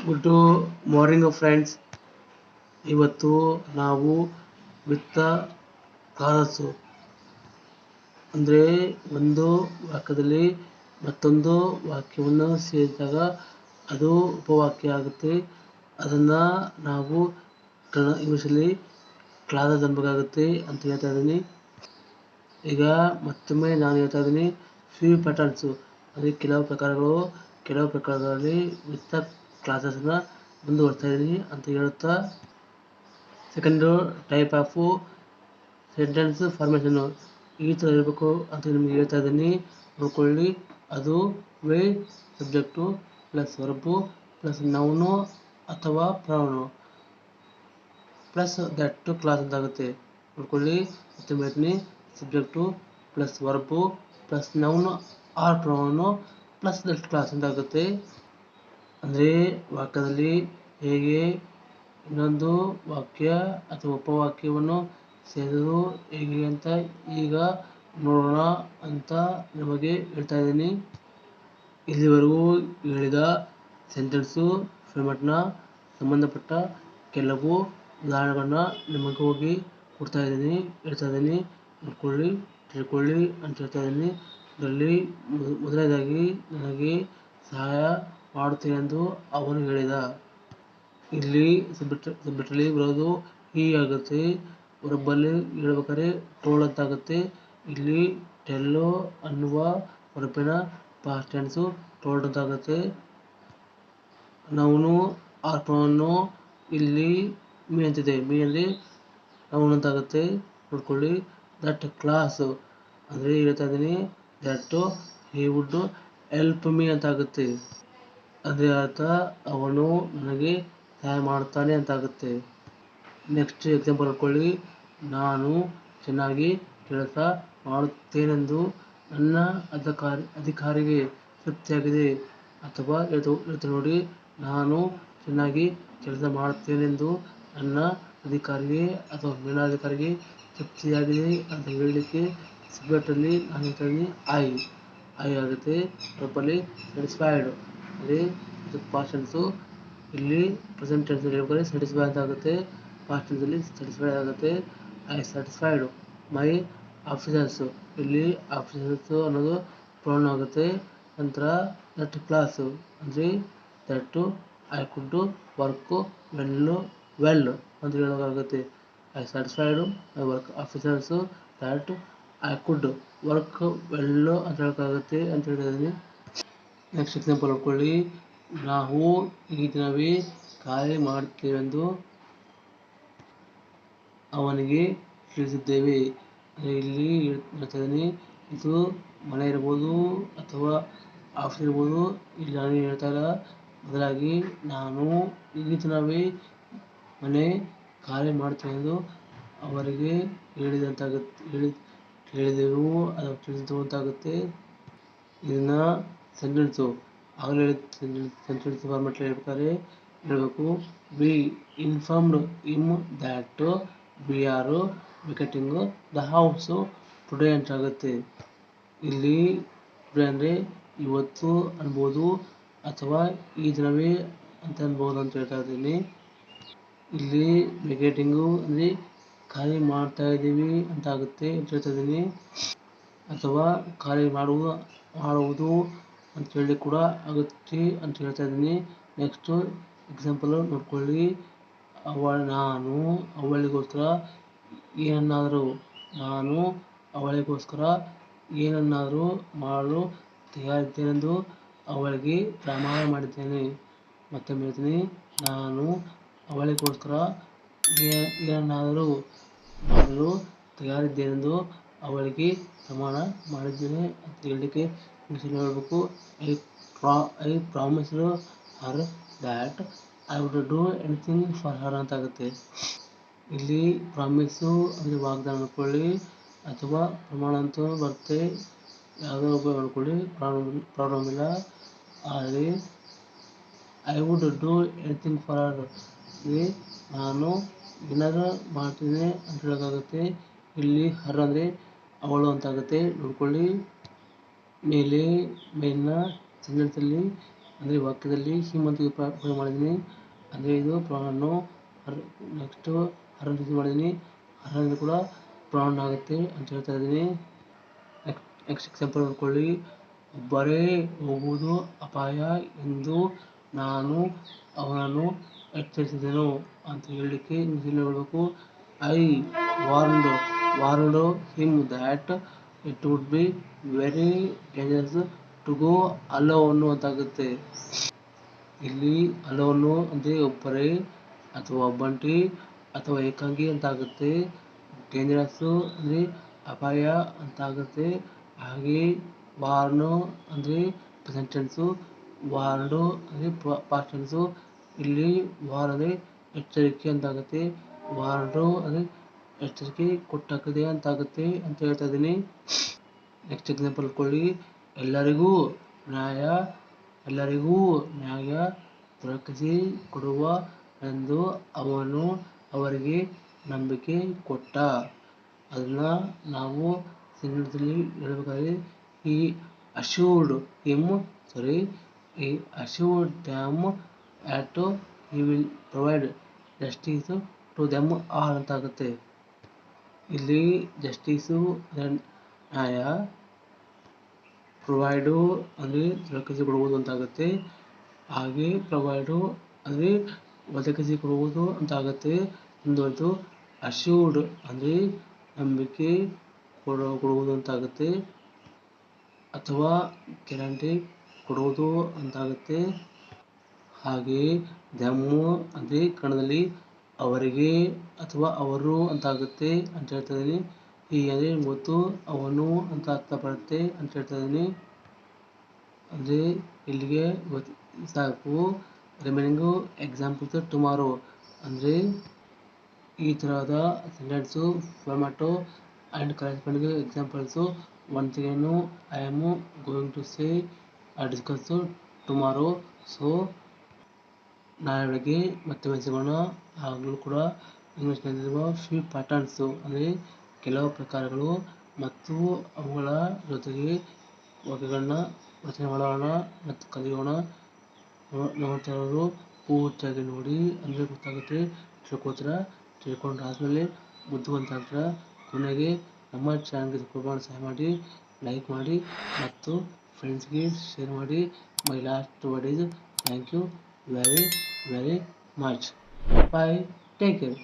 Good morning friends. ಇವತ್ತು ನಾವು ವಿತ್ತ ಕ್ಲಾಸಸ್ ಅಂದರೆ ಒಂದು ವಾಕ್ಯದಲ್ಲಿ ಮತ್ತೊಂದು ವಾಕ್ಯವನ್ನು ಸೇರಿದಾಗ ಅದು ಉಪವಾಕ್ಯ ಆಗುತ್ತೆ. ಅದನ್ನು ನಾವು ಇಂಗ್ಲೀಷಲ್ಲಿ ಕ್ಲಾಸಸ್ ಅನ್ಬೇಕಾಗುತ್ತೆ ಅಂತ ಹೇಳ್ತಾ ಇದ್ದೀನಿ. ಈಗ ಮತ್ತೊಮ್ಮೆ ನಾನು ಹೇಳ್ತಾ ಇದ್ದೀನಿ, ಫ್ಯೂ ಪ್ಯಾಟರ್ನ್ಸು ಅಂದರೆ ಕೆಲವು ಪ್ರಕಾರಗಳಲ್ಲಿ ವಿತ್ತ ಕ್ಲಾಸಸ್ನ ಮುಂದುವರ್ತಾ ಇದ್ದೀನಿ ಅಂತ ಹೇಳುತ್ತಾ, second type of sentence formation ಈ ಥರ ಇರಬೇಕು ಅಂತ ನಿಮಗೆ ಹೇಳ್ತಾ ಇದ್ದೀನಿ. ನೋಡ್ಕೊಳ್ಳಿ, ಅದು way subject plus verb plus noun ಅಥವಾ ಪ್ರೌನು ಪ್ಲಸ್ ದಟ್ ಕ್ಲಾಸ್ ಅಂತಾಗುತ್ತೆ. ನೋಡ್ಕೊಳ್ಳಿ, ಮತ್ತೆ ಹೇಳ್ತೀನಿ, subject plus verb plus noun or pronoun plus that clause ಅಂತಾಗುತ್ತೆ. ಅಂದರೆ ವಾಕ್ಯದಲ್ಲಿ ಹೇಗೆ ಇನ್ನೊಂದು ವಾಕ್ಯ ಅಥವಾ ಉಪವಾಕ್ಯವನ್ನು ಸೇರೋದು ಹೇಗೆ ಅಂತ ಈಗ ನೋಡೋಣ ಅಂತ ನಿಮಗೆ ಹೇಳ್ತಾ ಇದ್ದೀನಿ. ಇಲ್ಲಿವರೆಗೂ ಹೇಳಿದ ಸೆಂಟೆನ್ಸು ಫಾರ್ಮ್ಯಾಟ್ನ ಸಂಬಂಧಪಟ್ಟ ಕೆಲವು ಉದಾಹರಣೆಗಳನ್ನ ನಿಮಗೆ ಹೋಗಿ ಹೇಳ್ತಾ ಇದ್ದೀನಿ. ನೋಡ್ಕೊಳ್ಳಿ, ತಿಳ್ಕೊಳ್ಳಿ ಅಂತ ಹೇಳ್ತಾ ಇದ್ದೀನಿ. ಇದರಲ್ಲಿ ಮೊದಲನೇದಾಗಿ ನನಗೆ ಸಹಾಯ ಮಾಡುತ್ತೇನೆ ಎಂದು ಅವನು ಹೇಳಿದ. ಇಲ್ಲಿ ಸಬ್ಜೆಕ್ಟಲ್ಲಿ ಬರೋದು ಈ ಆಗುತ್ತೆ. ವರ್ಬಲ್ಲಿ ಹೇಳ್ಬೇಕಾದ್ರೆ ಟೋಲ್ಡ್ ಅಂತ ಆಗುತ್ತೆ. ಇಲ್ಲಿ ಟೆಲ್ಲೋ ಅನ್ನುವ ವರ್ಬಿನ ಪಾಸ್ಟ್ ಟೆನ್ಸು ಟೋಲ್ಡ್ ಅಂತ ಆಗುತ್ತೆ. ನೌನು ಆರ್ ಪ್ರೌನು ಇಲ್ಲಿ ಮೀ ಅಂತಿದೆ. ಮೀ ಅಲ್ಲಿ ನೌನ್ ಅಂತ ಆಗುತ್ತೆ. ನೋಡ್ಕೊಳ್ಳಿ, ದಟ್ ಕ್ಲಾಸ್ ಅಂದರೆ ಹೇಳ್ತಾ ಇದ್ದೀನಿ, that he would help me ಅಂತ ಆಗುತ್ತೆ. ಅದೇ ಅರ್ಥ, ಅವನು ನನಗೆ ಸಹಾಯ ಮಾಡುತ್ತಾನೆ ಅಂತ ಆಗುತ್ತೆ. ನೆಕ್ಸ್ಟ್ ಎಕ್ಸಾಂಪಲ್ ನೋಡ್ಕೊಳ್ಳಿ, ನಾನು ಚೆನ್ನಾಗಿ ಕೆಲಸ ಮಾಡುತ್ತೇನೆಂದು ನನ್ನ ಅಧಿಕಾರಿಗೆ ತೃಪ್ತಿಯಾಗಿದೆ. ಅಥವಾ ಹೇಳ್ತೀನಿ ನೋಡಿ, ನಾನು ಚೆನ್ನಾಗಿ ಕೆಲಸ ಮಾಡುತ್ತೇನೆಂದು ನನ್ನ ಅಧಿಕಾರಿಗೆ ಅಥವಾ ಮೇಲಾಧಿಕಾರಿಗೆ ತೃಪ್ತಿಯಾಗಿದೆ ಅಂತ ಹೇಳಲಿಕ್ಕೆ ಸಬ್ಜೆಕ್ಟಲ್ಲಿ ನಾನು ಹೇಳ್ತಾ ಇದ್ದೀನಿ ಐ ಆಗುತ್ತೆ. ವರ್ಬಲ್ಲಿ ಸ್ಯಾಟಿಸ್ಫೈಡ್ ಅಂದರೆ ಇದು ಪಾಸ್ಟ್ ಟೆನ್ಸು. ಇಲ್ಲಿ ಪ್ರೆಸೆಂಟ್ ಟೆನ್ಸಲ್ಲಿ ಹೇಳ್ಬೇಕಾದ್ರೆ ಸ್ಯಾಟಿಸ್ಫೈ ಅಂತ ಆಗುತ್ತೆ. ಪಾಸ್ಟ್ ಟೆನ್ಸಲ್ಲಿ ಸ್ಯಾಟಿಸ್ಫೈಡ್ ಆಗುತ್ತೆ. I satisfied my officers. ಇಲ್ಲಿ ಆಫೀಸರ್ಸು ಅನ್ನೋದು ಪ್ರೌನ್ ಆಗುತ್ತೆ. ನಂತರ ದಟ್ ಕ್ಲಾಸು ಅಂದರೆ that I could work well ಅಂತ ಹೇಳೋಕ್ಕಾಗುತ್ತೆ. I satisfied my work officers that I could work well ಅಂತ ಹೇಳೋಕ್ಕಾಗುತ್ತೆ ಅಂತ ಹೇಳ್ತಾ ಇದ್ದೀನಿ. ನೆಕ್ಸ್ಟ್ ಎಕ್ಸಾಂಪಲ್ ನೋಡ್ಕೊಳ್ಳಿ, ನಾವು ಈ ದಿನವೇ ಖಾಲಿ ಮಾಡುತ್ತೇವೆಂದು ಅವನಿಗೆ ತಿಳಿಸಿದ್ದೇವೆ. ಇಲ್ಲಿ ಹೇಳ್ತಾ ಇದ್ದೀನಿ, ಇದು ಮನೆ ಇರ್ಬೋದು ಅಥವಾ ಆಫೀಸ್ ಇರ್ಬೋದು. ಇಲ್ಲಿ ನಾನು ಹೇಳ್ತಾ ಇಲ್ಲ, ಬದಲಾಗಿ ನಾನು ಈ ದಿನವೇ ಮನೆ ಖಾಲಿ ಮಾಡುತ್ತೇವೆಂದು ಅವರಿಗೆ ಹೇಳಿದೆವು ಅಥವಾ ತಿಳಿಸಿದೆವು ಅಂತಾಗುತ್ತೆ. ಇದನ್ನ ಸೆಂಟೆನ್ಸು ಆಗಲೇ ಸೆಂಟೆನ್ಸ್ ಫಾರ್ಮೆಟ್ಲಿ ಹೇಳ್ಬೇಕು. We informed him that we are vacating the house today ಅಂತ ಆಗುತ್ತೆ. ಇಲ್ಲಿ ಟುಡೇ ಅಂದರೆ ಇವತ್ತು ಅನ್ಬೋದು ಅಥವಾ ಈ ದಿನವೇ ಅಂತ ಅನ್ಬೋದು ಅಂತ ಹೇಳ್ತಾ ಇದ್ದೀನಿ. ಇಲ್ಲಿ ವೇಕೆಟಿಂಗು ಅಂದರೆ ಖಾಲಿ ಮಾಡ್ತಾ ಇದ್ದೀವಿ ಅಂತ ಆಗುತ್ತೆ ಅಂತ ಹೇಳ್ತಾ ಇದ್ದೀನಿ. ಅಥವಾ ಖಾಲಿ ಮಾಡುವುದು ಅಂತ ಹೇಳಿ ಕೂಡ ಆಗುತ್ತೆ ಅಂತ ಹೇಳ್ತಾ ಇದ್ದೀನಿ. ನೆಕ್ಸ್ಟು ಎಕ್ಸಾಂಪಲ್ ನೋಡ್ಕೊಳ್ಳಿ, ನಾನು ಅವಳಿಗೋಸ್ಕರ ಏನನ್ನಾದರೂ ಮಾಡಲು ತಯಾರಿದ್ದೇನೆಂದು ಅವಳಿಗೆ ಪ್ರಮಾಣ ಮಾಡಿದ್ದೇನೆ. ಮತ್ತೆ ಹೇಳ್ತೀನಿ, ನಾನು ಅವಳಿಗೋಸ್ಕರ ಏನನ್ನಾದರೂ ಮಾಡಲು ತಯಾರಿದ್ದೇನೆಂದು ಅವಳಿಗೆ ಪ್ರಮಾಣ ಮಾಡಿದ್ದೇನೆ ಅಂತ ಹೇಳಲಿಕ್ಕೆ ಇಂಗ್ಲೀಷಲ್ಲಿ ಹೇಳಬೇಕು. I promised Har that I would do anything for her ಅಂತ ಆಗುತ್ತೆ. ಇಲ್ಲಿ ಪ್ರಾಮಿಸು ಅಂದರೆ ವಾಗ್ದಾನ ಅನ್ಕೊಳ್ಳಿ ಅಥವಾ ಪ್ರಮಾಣ ಅಂತ ಬರುತ್ತೆ. ಯಾವುದೋ ಒಬ್ಬ ಅನ್ಕೊಳ್ಳಿ, ಪ್ರಾಬ್ಲಮ್ ಇಲ್ಲ. ಆದರೆ I would do anything for her ಅಂದರೆ ನಾನು ಏನಾದರೂ ಮಾಡ್ತೀನಿ ಅಂತ ಹೇಳೋಕ್ಕಾಗುತ್ತೆ. ಇಲ್ಲಿ ಹರ್ ಅಂದರೆ ಅವಳು ಅಂತಾಗುತ್ತೆ. ನೋಡ್ಕೊಳ್ಳಿ, ಮೇಲಿನ ಸೆಂಟೆನ್ಸಲ್ಲಿ ಅಂದರೆ ವಾಕ್ಯದಲ್ಲಿ ಹಿಮ್ ಅಂತ ಉಪಯೋಗ ಮಾಡಿದ್ದೀನಿ. ಅಂದರೆ ಇದು ಪ್ರೊನೌನ್ನು. ನೆಕ್ಸ್ಟು ಹರ್ ಯೂಸ್ ಮಾಡಿದ್ದೀನಿ. ಹರ್ ಕೂಡ ಪ್ರೊನೌನ್ ಆಗುತ್ತೆ ಅಂತ ಹೇಳ್ತಾ ಇದ್ದೀನಿ. ನೆಕ್ಸ್ಟ್ ಎಕ್ಸಾಂಪಲ್ ನೋಡ್ಕೊಳ್ಳಿ. ಒಬ್ಬರೇ ಹೋಗುವುದು ಅಪಾಯ ಎಂದು ನಾನು ಅವನನ್ನು ಎಚ್ಚರಿಸಿದೆನು ಅಂತ ಹೇಳಲಿಕ್ಕೆ ಇಂಗ್ಲೀಷಲ್ಲಿ ಹೇಳಬೇಕು, I warned him that it would be very dangerous to go alone ಅಂತಾಗುತ್ತೆ. ಇಲ್ಲಿ ಅಲೋನು ಅಂದರೆ ಒಬ್ಬರೇ ಅಥವಾ ಒಬ್ಬಂಟಿ ಅಥವಾ ಏಕಾಂಗಿ ಅಂತಾಗುತ್ತೆ. ಡೇಂಜರಸ್ಸು ಅಂದರೆ ಅಪಾಯ ಅಂತಾಗುತ್ತೆ. ಹಾಗೆ ವಾರ್ನ್ ಅಂದರೆ ಪ್ರೆಸೆಂಟ್ ಟೆನ್ಸು, ವಾರ್ನ್ಡ್ ಅಂದರೆ ಪಾಸ್ಟ್ ಟೆನ್ಸು. ಇಲ್ಲಿ ವಾರ್ ಅಂದರೆ ಎಚ್ಚರಿಕೆ ಅಂತಾಗುತ್ತೆ. ವಾರ್ನ್ಡ್ ಅಂದರೆ ಎಚ್ಚರಿಕೆ ಕೊಟ್ಟಾಗಿದೆ ಅಂತಾಗುತ್ತೆ ಅಂತ ಹೇಳ್ತಾ ಇದ್ದೀನಿ. ನೆಕ್ಸ್ಟ್ ಎಕ್ಸಾಂಪಲ್ ಕೊಳ್ಳಿ. ಎಲ್ಲರಿಗೂ ನ್ಯಾಯ ದೊರಕಿಸಿ ಕೊಡುವ ಎಂದು ಅವನು ಅವರಿಗೆ ನಂಬಿಕೆ ಕೊಟ್ಟ. ಅದನ್ನ ನಾವು ಸೆಂಟೆನ್ಸಲ್ಲಿ ಹೇಳಬೇಕಾದ್ರೆ he assured them that he will provide justice to them all ಅಂತಾಗುತ್ತೆ. ಇಲ್ಲಿ ಜಸ್ಟಿಸು ನ್ಯಾಯ, ಪ್ರೊವೈಡು ಅಂದರೆ ದೊರಕಿಸಿಕೊಡುವುದು ಅಂತಾಗುತ್ತೆ. ಹಾಗೆ ಪ್ರೊವೈಡು ಅಂದರೆ ಒದಗಿಸಿಕೊಡುವುದು ಅಂತಾಗುತ್ತೆ. ಇನ್ನೊಂದು ಅಶ್ಯೂರ್ಡ್ ಅಂದರೆ ನಂಬಿಕೆ ಕೊಡುವುದು ಅಂತಾಗುತ್ತೆ ಅಥವಾ ಗ್ಯಾರಂಟಿ ಕೊಡುವುದು ಅಂತಾಗುತ್ತೆ. ಹಾಗೆ ದೆಮ್ಮು ಅಂದರೆ ಕನ್ನಡದಲ್ಲಿ ಅವರಿಗೆ ಅಥವಾ ಅವರು ಅಂತಾಗುತ್ತೆ ಅಂತ ಹೇಳ್ತಾ ಇದ್ದೀನಿ. ಈ ಅಂದರೆ ಗೊತ್ತು, ಅವನು ಅಂತ ಅರ್ಥ ಬರುತ್ತೆ ಅಂತ ಹೇಳ್ತಾ ಇದ್ದೀನಿ. ಅಂದರೆ ಇಲ್ಲಿಗೆ ಸಾಕು. ರಿಮೈನಿಂಗು ಎಕ್ಸಾಂಪಲ್ಸ್ ಟುಮಾರೋ ಅಂದರೆ ಈ ಥರದ sentence format and corresponding examples. Once again I am going to say discuss tomorrow. So ನಾಳೆ ಬೆಳಗ್ಗೆ ಮತ್ತೆ ಸಿಗೋಣ. ಆಗಲೂ ಕೂಡ ಇಂಗ್ಲೀಷ್ನಲ್ಲಿರುವ ಫ್ಯೂ ಪ್ಯಾಟರ್ನ್ಸು ಅಂದರೆ ಕೆಲವು ಪ್ರಕಾರಗಳು ಮತ್ತು ಅವುಗಳ ಜೊತೆಗೆ ವಾಕ್ಯಗಳನ್ನ ರಚನೆ ಮಾಡೋಣ ಮತ್ತು ಕಲಿಯೋಣ. ನೋಡ್ತಾ ಇರೋರು ಪೂರ್ತಿಯಾಗಿ ನೋಡಿ, ಅಂದರೆ ಗೊತ್ತಾಗುತ್ತೆ, ತಿಳ್ಕೊಂಡಾದ್ಮೇಲೆ ಬುದ್ಧಿವಂತ ಆಗ್ತೀರ. ಕೊನೆಗೆ ನಮ್ಮ ಚಾನಲ್ಗೆ ಸಬ್ಸ್ಕ್ರೈಬ್ ಮಾಡಿ ಸಹಾಯ ಮಾಡಿ, ಲೈಕ್ ಮಾಡಿ ಮತ್ತು ಫ್ರೆಂಡ್ಸ್ಗೆ ಶೇರ್ ಮಾಡಿ. My last word is thank you very very much. Bye, take care.